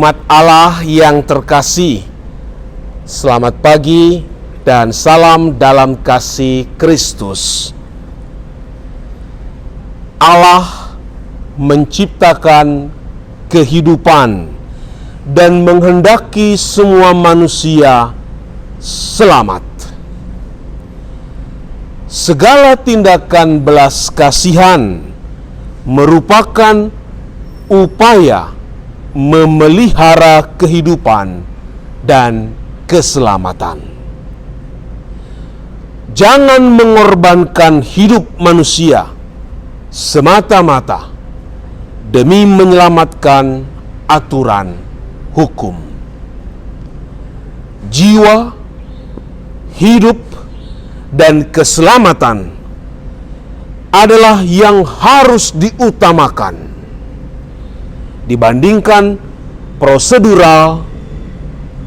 Umat Allah yang terkasih, selamat pagi dan salam dalam kasih Kristus. Allah menciptakan kehidupan dan menghendaki semua manusia selamat. Segala tindakan belas kasihan merupakan upaya memelihara kehidupan dan keselamatan. Jangan mengorbankan hidup manusia semata-mata demi menyelamatkan aturan hukum. Jiwa, hidup, dan keselamatan adalah yang harus diutamakan dibandingkan prosedural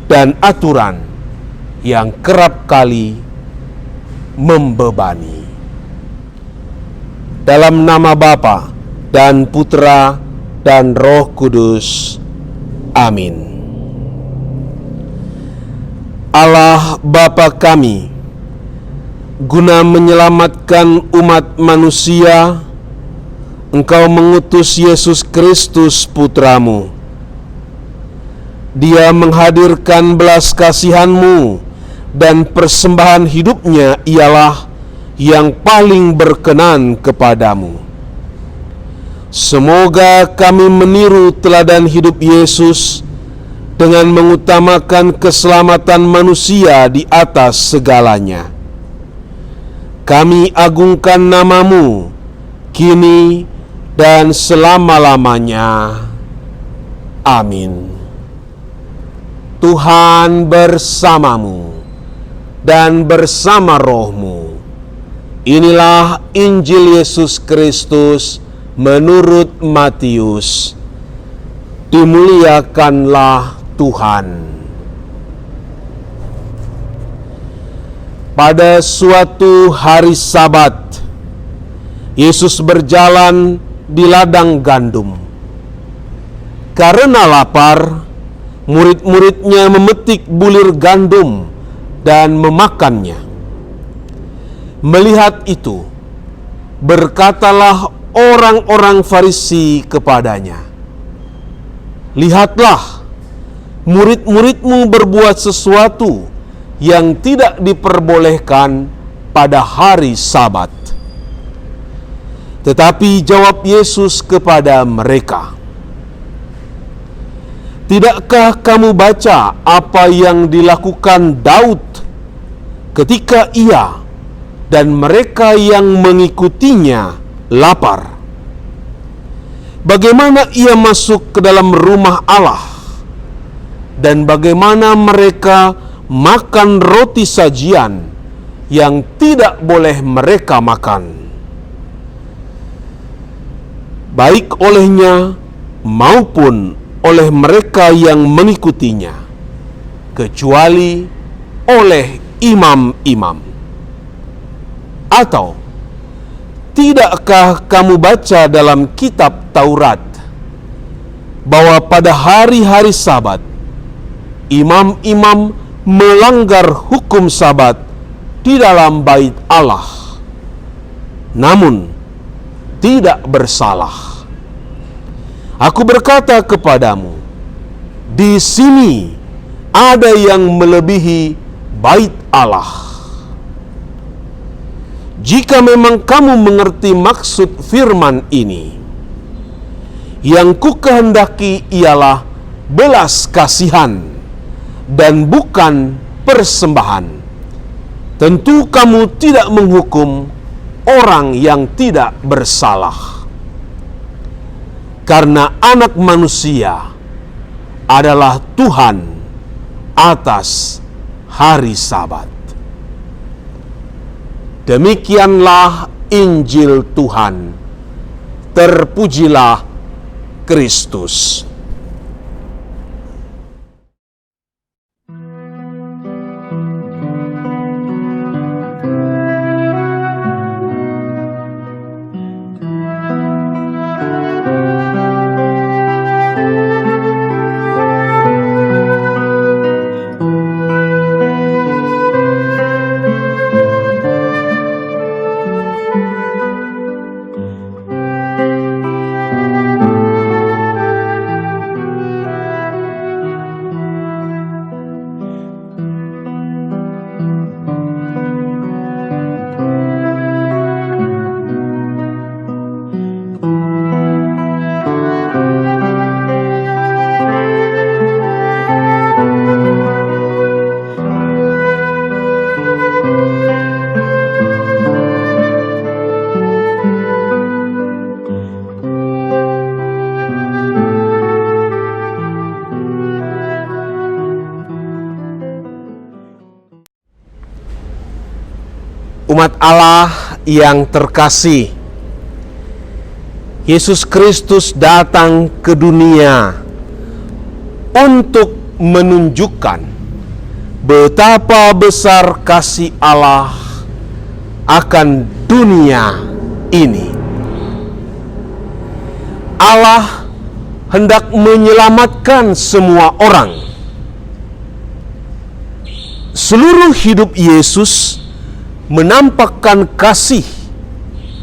dan aturan yang kerap kali membebani. Dalam nama Bapa dan Putra dan Roh Kudus. Amin. Allah Bapa kami, guna menyelamatkan umat manusia, Engkau mengutus Yesus Kristus Putramu. Dia menghadirkan belas kasihan-Mu dan persembahan hidupnya ialah yang paling berkenan kepadamu. Semoga kami meniru teladan hidup Yesus dengan mengutamakan keselamatan manusia di atas segalanya. Kami agungkan nama-Mu kini dan selama-lamanya. Amin. Tuhan bersamamu dan bersama rohmu. Inilah Injil Yesus Kristus menurut Matius. Dimuliakanlah Tuhan. Pada suatu hari Sabat, Yesus berjalan di ladang gandum. Karena lapar, murid-muridnya memetik bulir gandum dan memakannya. Melihat itu, berkatalah orang-orang Farisi kepadanya, "Lihatlah, murid-muridmu berbuat sesuatu yang tidak diperbolehkan pada hari Sabat." Tetapi jawab Yesus kepada mereka, "Tidakkah kamu baca apa yang dilakukan Daud ketika ia dan mereka yang mengikutinya lapar? Bagaimana ia masuk ke dalam rumah Allah dan bagaimana mereka makan roti sajian yang tidak boleh mereka makan, baik olehnya maupun oleh mereka yang mengikutinya, kecuali oleh imam-imam? Atau tidakkah kamu baca dalam kitab Taurat bahwa pada hari-hari Sabat imam-imam melanggar hukum Sabat di dalam bait Allah, namun tidak bersalah? Aku berkata kepadamu, di sini ada yang melebihi bait Allah. Jika memang kamu mengerti maksud firman ini, yang kukehendaki ialah belas kasihan dan bukan persembahan, tentu kamu tidak menghukum orang yang tidak bersalah. Karena Anak Manusia adalah Tuhan atas hari Sabat." Demikianlah Injil Tuhan. Terpujilah Kristus. Umat Allah yang terkasih, Yesus Kristus datang ke dunia untuk menunjukkan betapa besar kasih Allah akan dunia ini. Allah hendak menyelamatkan semua orang. Seluruh hidup Yesus menampakkan kasih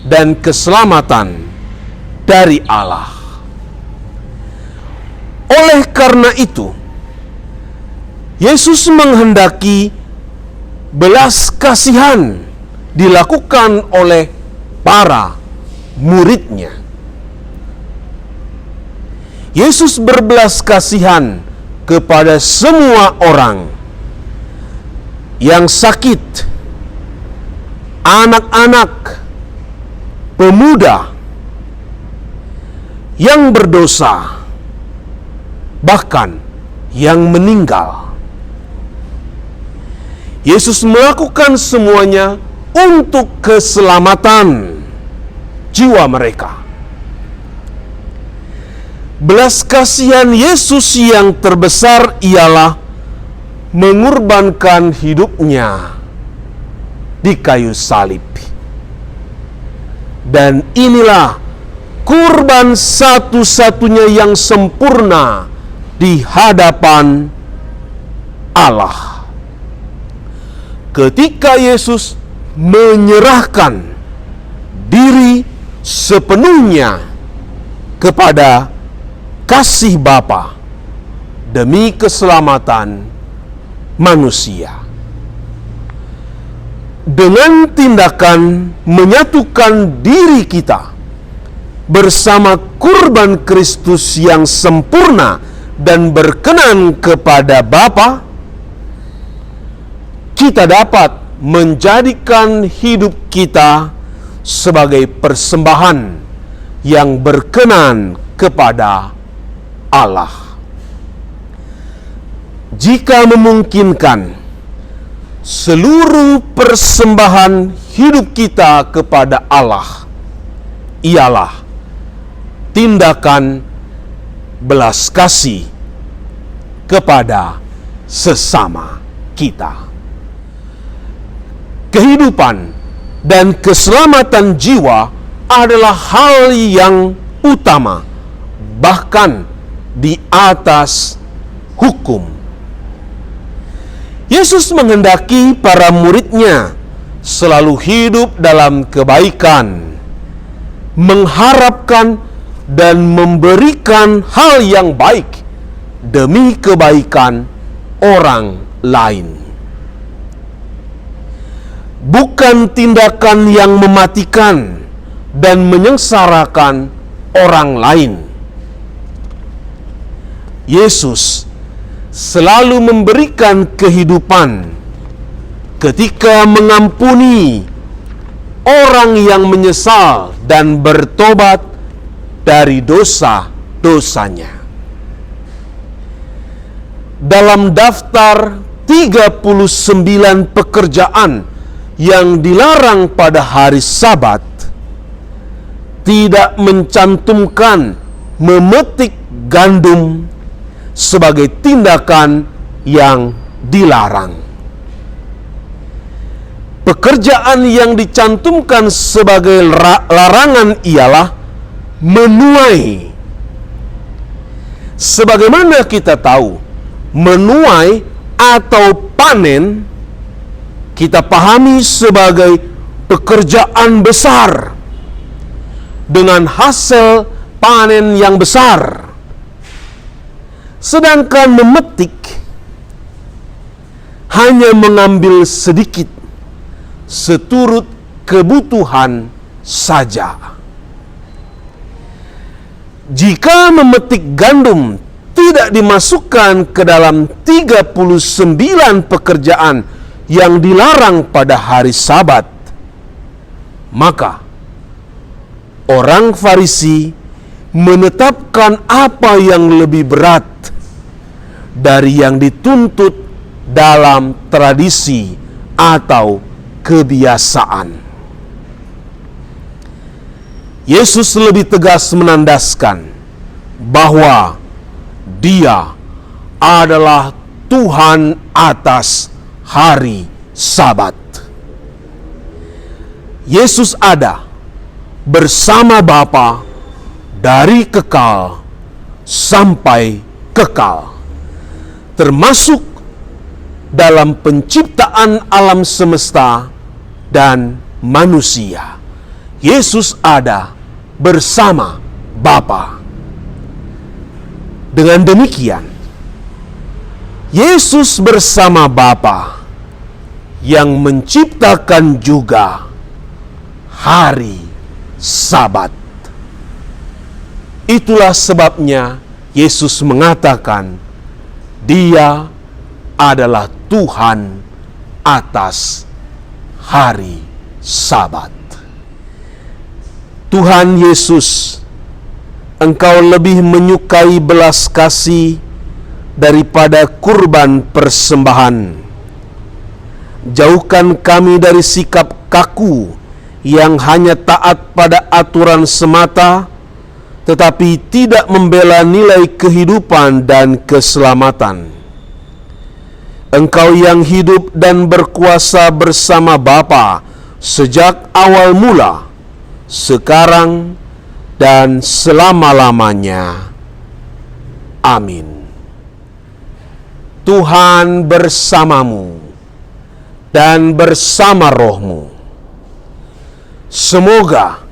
dan keselamatan dari Allah. Oleh karena itu, Yesus menghendaki belas kasihan dilakukan oleh para murid-Nya. Yesus berbelas kasihan kepada semua orang yang sakit, anak-anak, pemuda, yang berdosa, bahkan yang meninggal. Yesus melakukan semuanya untuk keselamatan jiwa mereka. Belas kasihan Yesus yang terbesar ialah mengorbankan hidupnya di kayu salib. Dan inilah kurban satu-satunya yang sempurna di hadapan Allah. Ketika Yesus menyerahkan diri sepenuhnya kepada kasih Bapa demi keselamatan manusia. Dengan tindakan menyatukan diri kita bersama kurban Kristus yang sempurna dan berkenan kepada Bapa, kita dapat menjadikan hidup kita sebagai persembahan yang berkenan kepada Allah. Jika memungkinkan, seluruh persembahan hidup kita kepada Allah ialah tindakan belas kasih kepada sesama kita. Kehidupan dan keselamatan jiwa adalah hal yang utama, bahkan di atas hukum. Yesus menghendaki para murid-Nya selalu hidup dalam kebaikan, mengharapkan dan memberikan hal yang baik demi kebaikan orang lain. Bukan tindakan yang mematikan dan menyengsarakan orang lain. Yesus selalu memberikan kehidupan ketika mengampuni orang yang menyesal dan bertobat dari dosa-dosanya. Dalam daftar 39 pekerjaan yang dilarang pada hari Sabat, tidak mencantumkan memetik gandum sebagai tindakan yang dilarang. Pekerjaan yang dicantumkan sebagai larangan ialah menuai. Sebagaimana kita tahu, menuai atau panen kita pahami sebagai pekerjaan besar dengan hasil panen yang besar. Sedangkan memetik hanya mengambil sedikit seturut kebutuhan saja. Jika memetik gandum tidak dimasukkan ke dalam 39 pekerjaan yang dilarang pada hari Sabat, maka orang Farisi menetapkan apa yang lebih berat dari yang dituntut dalam tradisi atau kebiasaan. Yesus lebih tegas menandaskan bahwa Dia adalah Tuhan atas hari Sabat. Yesus ada bersama Bapa dari kekal sampai kekal, termasuk dalam penciptaan alam semesta dan manusia. Yesus ada bersama Bapa. Dengan demikian, Yesus bersama Bapa yang menciptakan juga hari Sabat. Itulah sebabnya Yesus mengatakan Dia adalah Tuhan atas hari Sabat. Tuhan Yesus, Engkau lebih menyukai belas kasih daripada kurban persembahan. Jauhkan kami dari sikap kaku yang hanya taat pada aturan semata, tetapi tidak membela nilai kehidupan dan keselamatan. Engkau yang hidup dan berkuasa bersama Bapa sejak awal mula, sekarang dan selama-lamanya. Amin. Tuhan bersamamu dan bersama rohmu. Semoga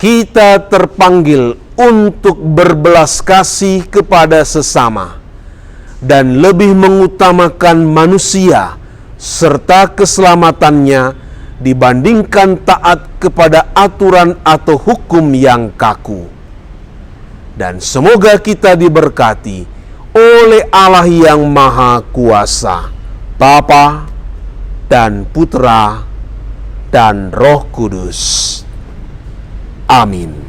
kita terpanggil untuk berbelas kasih kepada sesama dan lebih mengutamakan manusia serta keselamatannya dibandingkan taat kepada aturan atau hukum yang kaku. Dan semoga kita diberkati oleh Allah yang Maha Kuasa, Bapa dan Putra dan Roh Kudus. Amin.